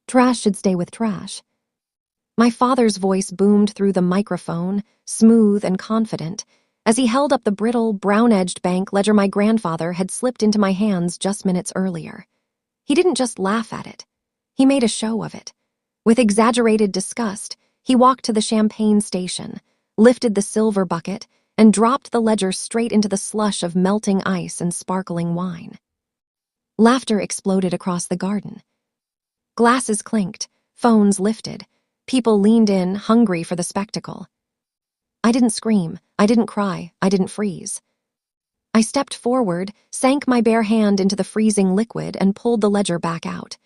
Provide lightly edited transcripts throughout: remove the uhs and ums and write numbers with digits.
Trash should stay with trash. My father's voice boomed through the microphone, smooth and confident, as he held up the brittle, brown-edged bank ledger my grandfather had slipped into my hands just minutes earlier. He didn't just laugh at it. He made a show of it. With exaggerated disgust, he walked to the champagne station, lifted the silver bucket, and dropped the ledger straight into the slush of melting ice and sparkling wine. Laughter exploded across the garden. Glasses clinked, phones lifted. People leaned in, hungry for the spectacle. I didn't scream, I didn't cry, I didn't freeze. I stepped forward, sank my bare hand into the freezing liquid, and pulled the ledger back out.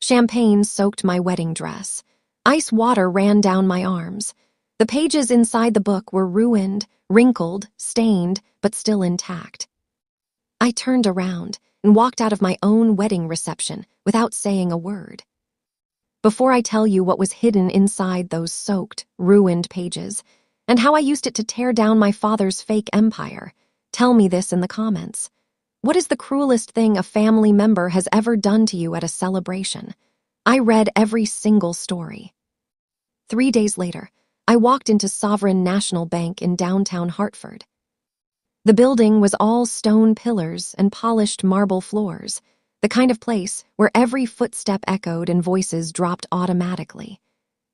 Champagne soaked my wedding dress. Ice water ran down my arms. The pages inside the book were ruined, wrinkled, stained, but still intact. I turned around and walked out of my own wedding reception without saying a word. Before I tell you what was hidden inside those soaked, ruined pages, and how I used it to tear down my father's fake empire, tell me this in the comments. What is the cruelest thing a family member has ever done to you at a celebration? I read every single story. 3 days later, I walked into Sovereign National Bank in downtown Hartford. The building was all stone pillars and polished marble floors, the kind of place where every footstep echoed and voices dropped automatically.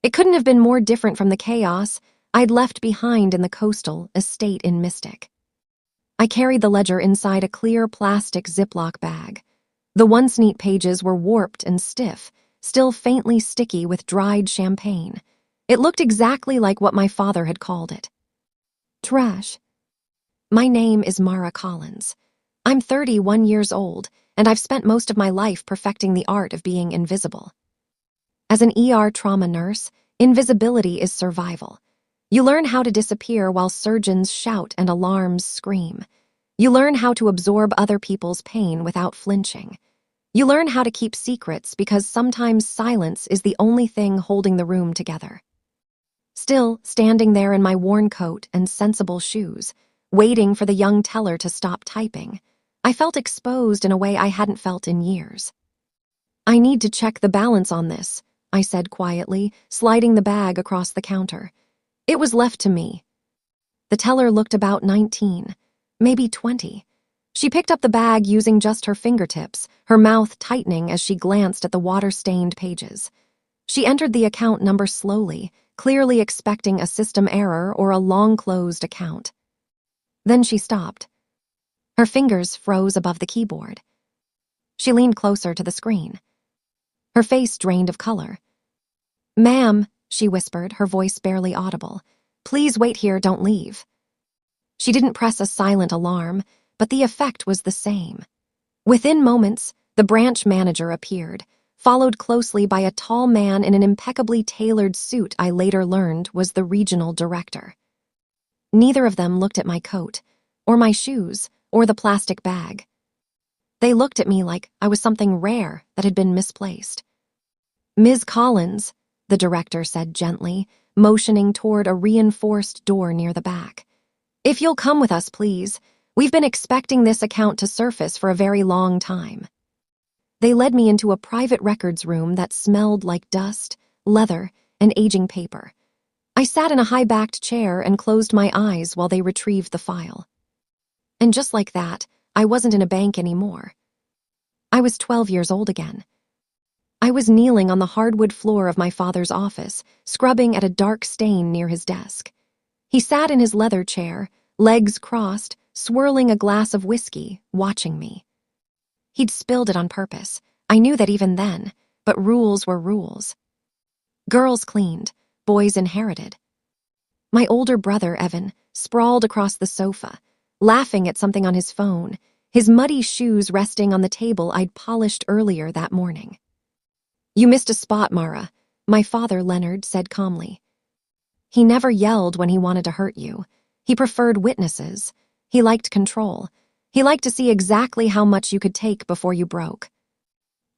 It couldn't have been more different from the chaos I'd left behind in the coastal estate in Mystic. I carried the ledger inside a clear plastic Ziploc bag. The once neat pages were warped and stiff, still faintly sticky with dried champagne. It looked exactly like what my father had called it. Trash. My name is Mara Collins. I'm 31 years old, and I've spent most of my life perfecting the art of being invisible. As an ER trauma nurse, invisibility is survival. You learn how to disappear while surgeons shout and alarms scream. You learn how to absorb other people's pain without flinching. You learn how to keep secrets because sometimes silence is the only thing holding the room together. Still, standing there in my worn coat and sensible shoes, waiting for the young teller to stop typing, I felt exposed in a way I hadn't felt in years. I need to check the balance on this, I said quietly, sliding the bag across the counter. It was left to me. The teller looked about 19, maybe 20. She picked up the bag using just her fingertips, her mouth tightening as she glanced at the water-stained pages. She entered the account number slowly, clearly expecting a system error or a long-closed account. Then she stopped. Her fingers froze above the keyboard. She leaned closer to the screen. Her face drained of color. "Ma'am," she whispered, her voice barely audible, "please wait here, don't leave." She didn't press a silent alarm, but the effect was the same. Within moments, the branch manager appeared, followed closely by a tall man in an impeccably tailored suit I later learned was the regional director. Neither of them looked at my coat, or my shoes, or the plastic bag. They looked at me like I was something rare that had been misplaced. "Ms. Collins," the director said gently, motioning toward a reinforced door near the back. "If you'll come with us, please. We've been expecting this account to surface for a very long time." They led me into a private records room that smelled like dust, leather, and aging paper. I sat in a high-backed chair and closed my eyes while they retrieved the file. And just like that, I wasn't in a bank anymore. I was 12 years old again. I was kneeling on the hardwood floor of my father's office, scrubbing at a dark stain near his desk. He sat in his leather chair, legs crossed, swirling a glass of whiskey, watching me. He'd spilled it on purpose. I knew that even then, but rules were rules. Girls cleaned, boys inherited. My older brother, Evan, sprawled across the sofa, laughing at something on his phone, his muddy shoes resting on the table I'd polished earlier that morning. "You missed a spot, Mara," my father, Leonard, said calmly. He never yelled when he wanted to hurt you. He preferred witnesses. He liked control. He liked to see exactly how much you could take before you broke.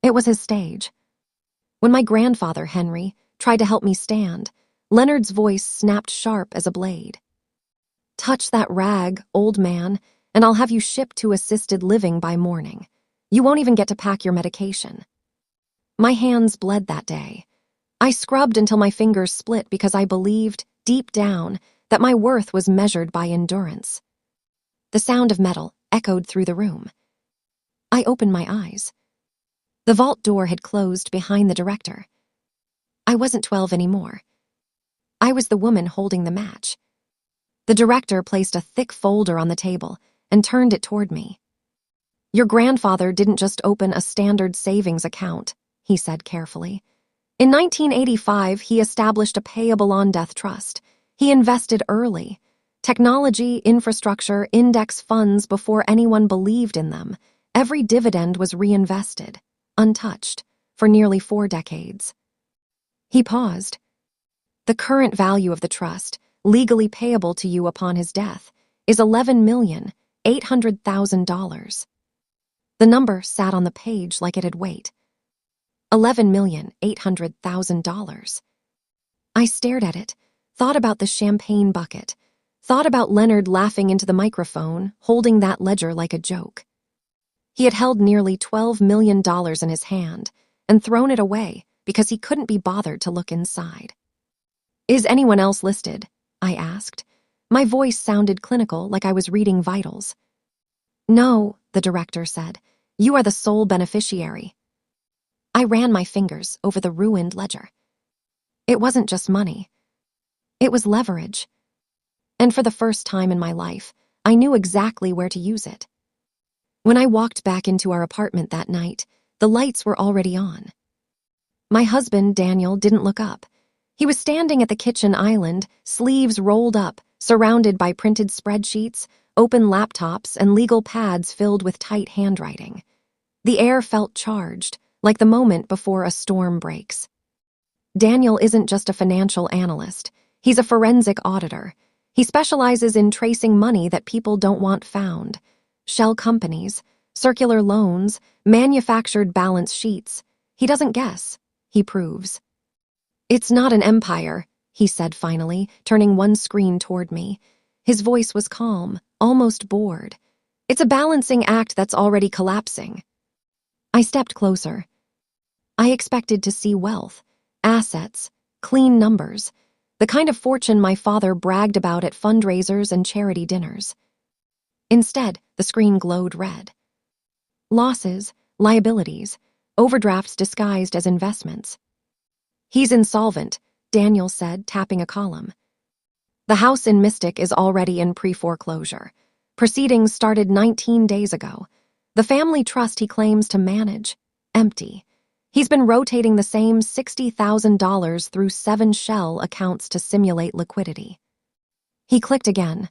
It was his stage. When my grandfather, Henry, tried to help me stand, Leonard's voice snapped sharp as a blade. "Touch that rag, old man, and I'll have you shipped to assisted living by morning. You won't even get to pack your medication." My hands bled that day. I scrubbed until my fingers split because I believed, deep down, that my worth was measured by endurance. The sound of metal echoed through the room. I opened my eyes. The vault door had closed behind the director. I wasn't 12 anymore. I was the woman holding the match. The director placed a thick folder on the table and turned it toward me. "Your grandfather didn't just open a standard savings account," he said carefully. "In 1985, he established a payable-on-death trust. He invested early. Technology, infrastructure, index funds before anyone believed in them. Every dividend was reinvested, untouched, for nearly 4 decades. He paused. "The current value of the trust, legally payable to you upon his death, is $11,800,000. The number sat on the page like it had weight. $11,800,000. I stared at it, thought about the champagne bucket, thought about Leonard laughing into the microphone, holding that ledger like a joke. He had held nearly $12 million in his hand and thrown it away because he couldn't be bothered to look inside. "Is anyone else listed?" I asked. My voice sounded clinical, like I was reading vitals. "No," the director said. "You are the sole beneficiary." I ran my fingers over the ruined ledger. It wasn't just money. It was leverage. And for the first time in my life, I knew exactly where to use it. When I walked back into our apartment that night, the lights were already on. My husband, Daniel, didn't look up. He was standing at the kitchen island, sleeves rolled up, surrounded by printed spreadsheets, open laptops, and legal pads filled with tight handwriting. The air felt charged, like the moment before a storm breaks. Daniel isn't just a financial analyst. He's a forensic auditor. He specializes in tracing money that people don't want found. Shell companies, circular loans, manufactured balance sheets. He doesn't guess. He proves. "It's not an empire," he said finally, turning one screen toward me. His voice was calm, almost bored. "It's a balancing act that's already collapsing." I stepped closer. I expected to see wealth, assets, clean numbers, the kind of fortune my father bragged about at fundraisers and charity dinners. Instead, the screen glowed red. Losses, liabilities, overdrafts disguised as investments. "He's insolvent," Daniel said, tapping a column. "The house in Mystic is already in pre-foreclosure. Proceedings started 19 days ago. The family trust he claims to manage, empty. He's been rotating the same $60,000 through 7 shell accounts to simulate liquidity." He clicked again.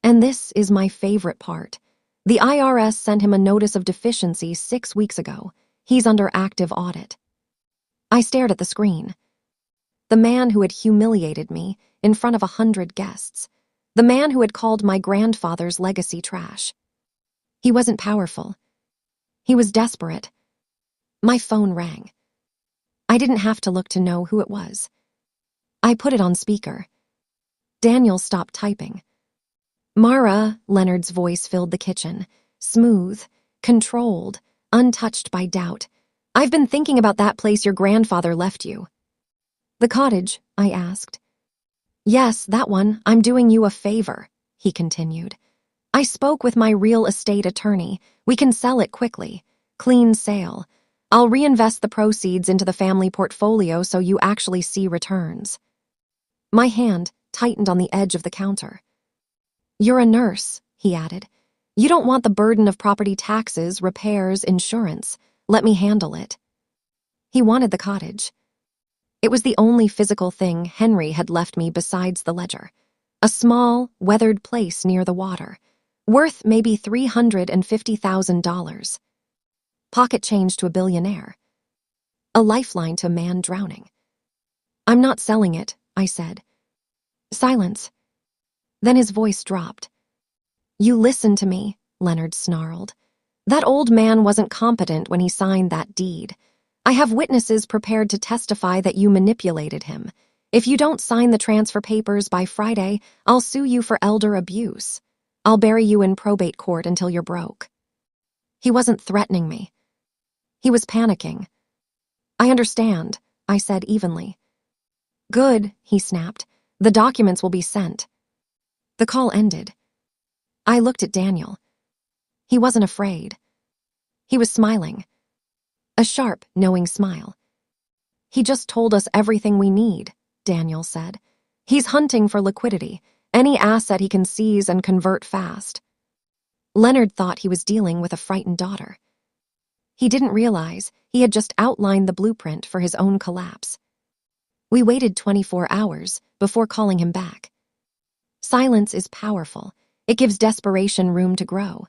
"And this is my favorite part. The IRS sent him a notice of deficiency 6 weeks ago. He's under active audit." I stared at the screen. The man who had humiliated me in front of 100 guests. The man who had called my grandfather's legacy trash. He wasn't powerful. He was desperate. My phone rang. I didn't have to look to know who it was. I put it on speaker. Daniel stopped typing. "Mara," Leonard's voice filled the kitchen. Smooth, controlled, untouched by doubt. "I've been thinking about that place your grandfather left you." "The cottage?" I asked. "Yes, that one. I'm doing you a favor," he continued. "I spoke with my real estate attorney. We can sell it quickly. Clean sale. I'll reinvest the proceeds into the family portfolio so you actually see returns." My hand tightened on the edge of the counter. "You're a nurse," he added. "You don't want the burden of property taxes, repairs, insurance. Let me handle it." He wanted the cottage. It was the only physical thing Henry had left me besides the ledger. A small, weathered place near the water, worth maybe $350,000. Pocket change to a billionaire. A lifeline to a man drowning. "I'm not selling it," I said. Silence. Then his voice dropped. "You listen to me," Leonard snarled. "That old man wasn't competent when he signed that deed. I have witnesses prepared to testify that you manipulated him. If you don't sign the transfer papers by Friday, I'll sue you for elder abuse. I'll bury you in probate court until you're broke." He wasn't threatening me. He was panicking. I understand, I said evenly. Good, he snapped. The documents will be sent. The call ended. I looked at Daniel. He wasn't afraid. He was smiling. A sharp, knowing smile. He just told us everything we need, Daniel said. He's hunting for liquidity, any asset he can seize and convert fast. Leonard thought he was dealing with a frightened daughter. He didn't realize he had just outlined the blueprint for his own collapse. We waited 24 hours before calling him back. Silence is powerful. It gives desperation room to grow.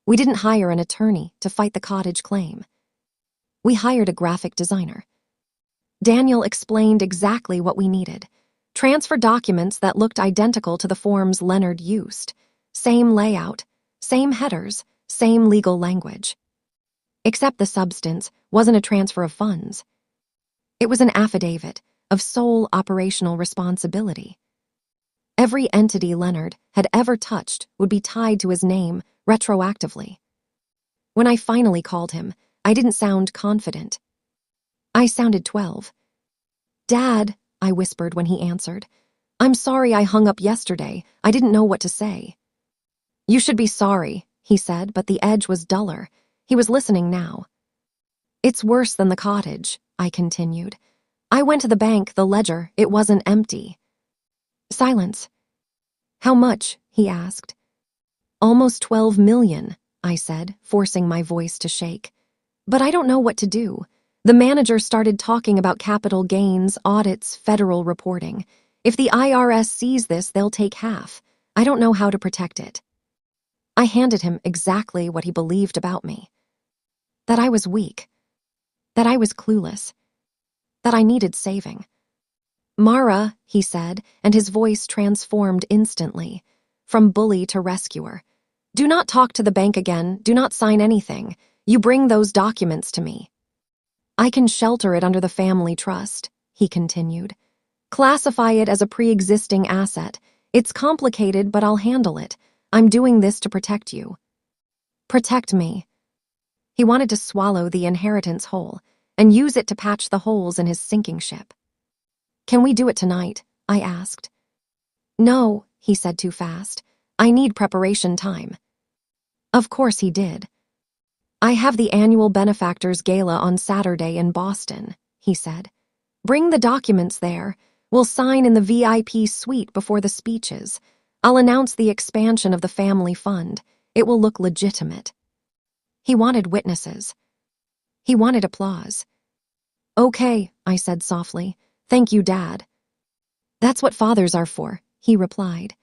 We didn't hire an attorney to fight the cottage claim. We hired a graphic designer. Daniel explained exactly what we needed. Transfer documents that looked identical to the forms Leonard used. Same layout, same headers, same legal language. Except the substance wasn't a transfer of funds. It was an affidavit of sole operational responsibility. Every entity Leonard had ever touched would be tied to his name retroactively. When I finally called him, I didn't sound confident. I sounded 12. Dad, I whispered when he answered. I'm sorry I hung up yesterday. I didn't know what to say. You should be sorry, he said, but the edge was duller. He was listening now. It's worse than the cottage, I continued. I went to the bank, the ledger, it wasn't empty. Silence. How much? He asked. Almost 12 million, I said, forcing my voice to shake. But I don't know what to do. The manager started talking about capital gains, audits, federal reporting. If the IRS sees this, they'll take half. I don't know how to protect it. I handed him exactly what he believed about me. That I was weak. That I was clueless. That I needed saving. Mara, he said, and his voice transformed instantly, from bully to rescuer. Do not talk to the bank again. Do not sign anything. You bring those documents to me. I can shelter it under the family trust, he continued. Classify it as a pre-existing asset. It's complicated, but I'll handle it. I'm doing this to protect you. Protect me. He wanted to swallow the inheritance whole and use it to patch the holes in his sinking ship. Can we do it tonight? I asked. No, he said too fast. I need preparation time. Of course he did. I have the annual benefactors gala on Saturday in Boston, he said. Bring the documents there. We'll sign in the VIP suite before the speeches. I'll announce the expansion of the family fund. It will look legitimate. He wanted witnesses. He wanted applause. Okay, I said softly. Thank you, Dad. That's what fathers are for, he replied.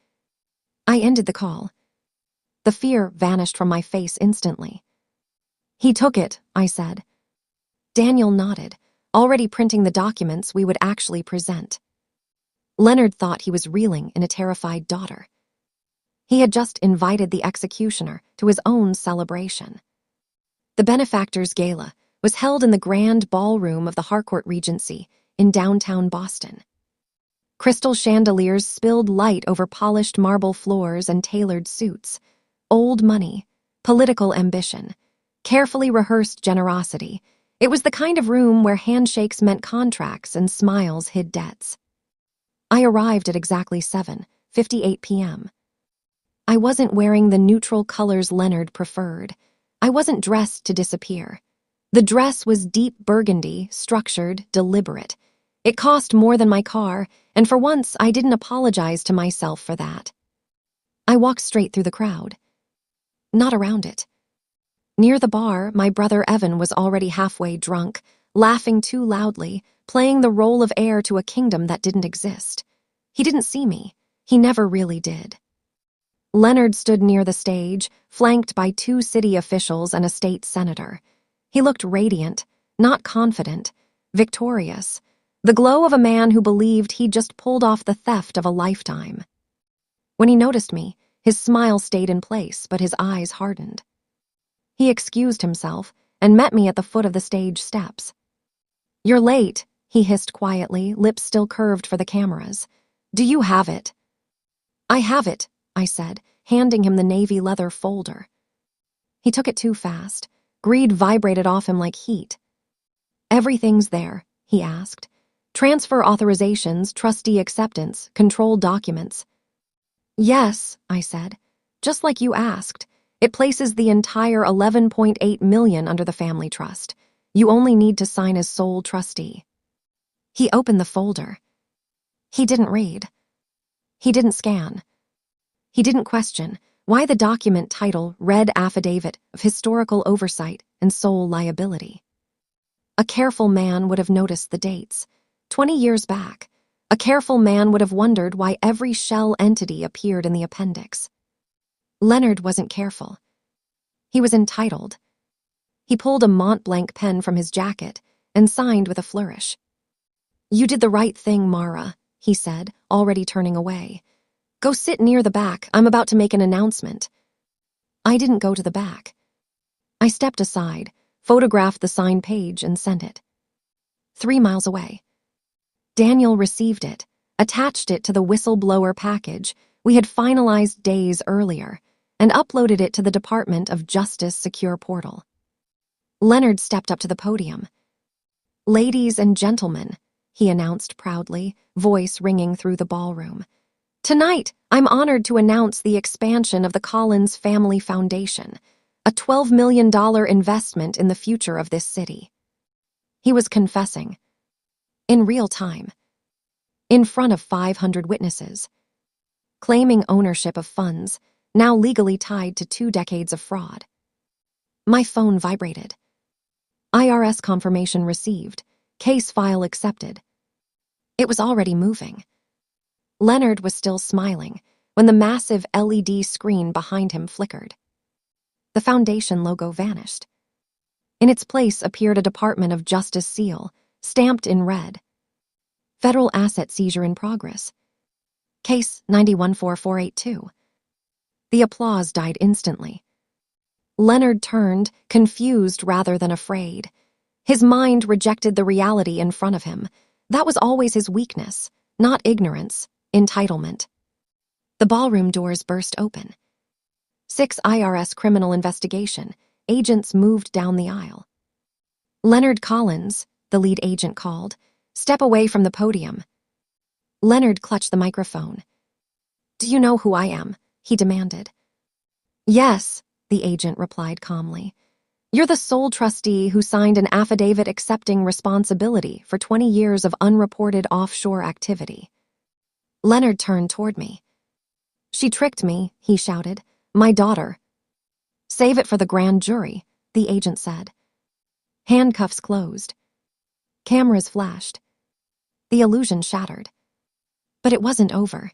I ended the call. The fear vanished from my face instantly. He took it, I said. Daniel nodded, already printing the documents we would actually present. Leonard thought he was reeling in a terrified daughter. He had just invited the executioner to his own celebration. The benefactors gala was held in the grand ballroom of the Harcourt Regency in downtown Boston. Crystal chandeliers spilled light over polished marble floors and tailored suits. Old money, political ambition, carefully rehearsed generosity. It was the kind of room where handshakes meant contracts and smiles hid debts. I arrived at exactly 7:58 p.m. I wasn't wearing the neutral colors Leonard preferred. I wasn't dressed to disappear. The dress was deep burgundy, structured, deliberate. It cost more than my car, and for once I didn't apologize to myself for that. I walked straight through the crowd. Not around it. Near the bar, my brother Evan was already halfway drunk, laughing too loudly, playing the role of heir to a kingdom that didn't exist. He didn't see me. He never really did. Leonard stood near the stage, flanked by 2 city officials and a state senator. He looked radiant, not confident, victorious, the glow of a man who believed he'd just pulled off the theft of a lifetime. When he noticed me, his smile stayed in place, but his eyes hardened. He excused himself and met me at the foot of the stage steps. You're late, he hissed quietly, lips still curved for the cameras. Do you have it? I have it, I said, handing him the navy leather folder. He took it too fast. Greed vibrated off him like heat. Everything's there, he asked. Transfer authorizations, trustee acceptance, control documents. Yes, I said. Just like you asked. It places the entire $11.8 million under the family trust. You only need to sign as sole trustee. He opened the folder. He didn't read. He didn't scan. He didn't question why the document title read Affidavit of Historical Oversight and Sole Liability. A careful man would have noticed the dates. 20 years back, a careful man would have wondered why every shell entity appeared in the appendix. Leonard wasn't careful. He was entitled. He pulled a Mont Blanc pen from his jacket and signed with a flourish. You did the right thing, Mara, he said, already turning away. Go sit near the back. I'm about to make an announcement. I didn't go to the back. I stepped aside, photographed the signed page, and sent it. 3 miles away. Daniel received it, attached it to the whistleblower package we had finalized days earlier, and uploaded it to the Department of Justice secure portal. Leonard stepped up to the podium. Ladies and gentlemen, he announced proudly, voice ringing through the ballroom. Tonight, I'm honored to announce the expansion of the Collins Family Foundation, a $12 million investment in the future of this city. He was confessing. In real time. In front of 500 witnesses. Claiming ownership of funds, now legally tied to 2 decades of fraud. My phone vibrated. IRS confirmation received. Case file accepted. It was already moving. Leonard was still smiling when the massive LED screen behind him flickered. The foundation logo vanished. In its place appeared a Department of Justice seal, stamped in red. Federal asset seizure in progress. Case 914482. The applause died instantly. Leonard turned, confused rather than afraid. His mind rejected the reality in front of him. That was always his weakness, not ignorance, entitlement. The ballroom doors burst open. 6 IRS criminal investigation. Agents moved down the aisle. Leonard Collins, the lead agent called. Step away from the podium. Leonard clutched the microphone. Do you know who I am? He demanded. Yes, the agent replied calmly. You're the sole trustee who signed an affidavit accepting responsibility for 20 years of unreported offshore activity. Leonard turned toward me. She tricked me, he shouted. My daughter. Save it for the grand jury, the agent said. Handcuffs closed. Cameras flashed. The illusion shattered. But it wasn't over.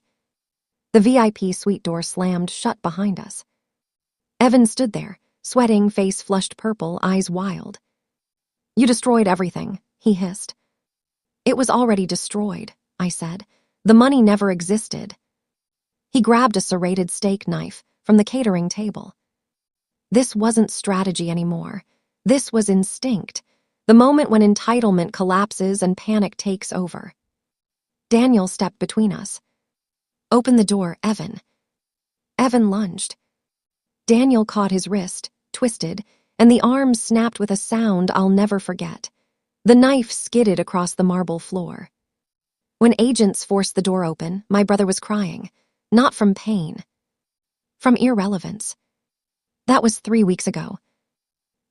The VIP suite door slammed shut behind us. Evan stood there, sweating, face flushed purple, eyes wild. You destroyed everything, he hissed. It was already destroyed, I said. The money never existed. He grabbed a serrated steak knife from the catering table. This wasn't strategy anymore. This was instinct, the moment when entitlement collapses and panic takes over. Daniel stepped between us. Open the door, Evan. Evan lunged. Daniel caught his wrist, twisted, and the arm snapped with a sound I'll never forget. The knife skidded across the marble floor. When agents forced the door open, my brother was crying, not from pain, from irrelevance. That was 3 weeks ago.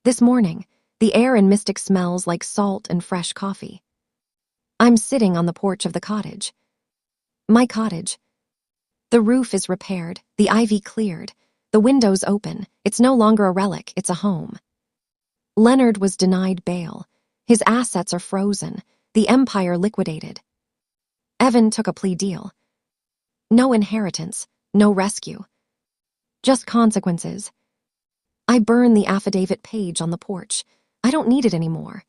This morning, the air in Mystic smells like salt and fresh coffee. I'm sitting on the porch of the cottage. My cottage. The roof is repaired, the ivy cleared, the windows open. It's no longer a relic, it's a home. Leonard was denied bail. His assets are frozen, the empire liquidated. Evan took a plea deal. No inheritance, no rescue. Just consequences. I burn the affidavit page on the porch. I don't need it anymore.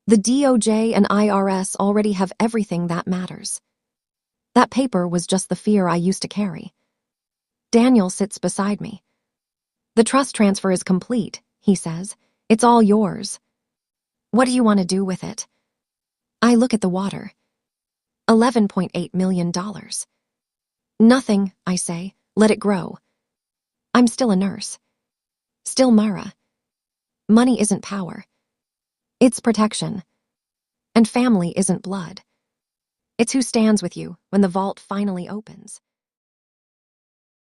The DOJ and IRS already have everything that matters. That paper was just the fear I used to carry. Daniel sits beside me. The trust transfer is complete, he says. It's all yours. What do you want to do with it? I look at the water. $11.8 million. Nothing, I say. Let it grow. I'm still a nurse. Still Mara. Money isn't power. It's protection. And family isn't blood. It's who stands with you when the vault finally opens.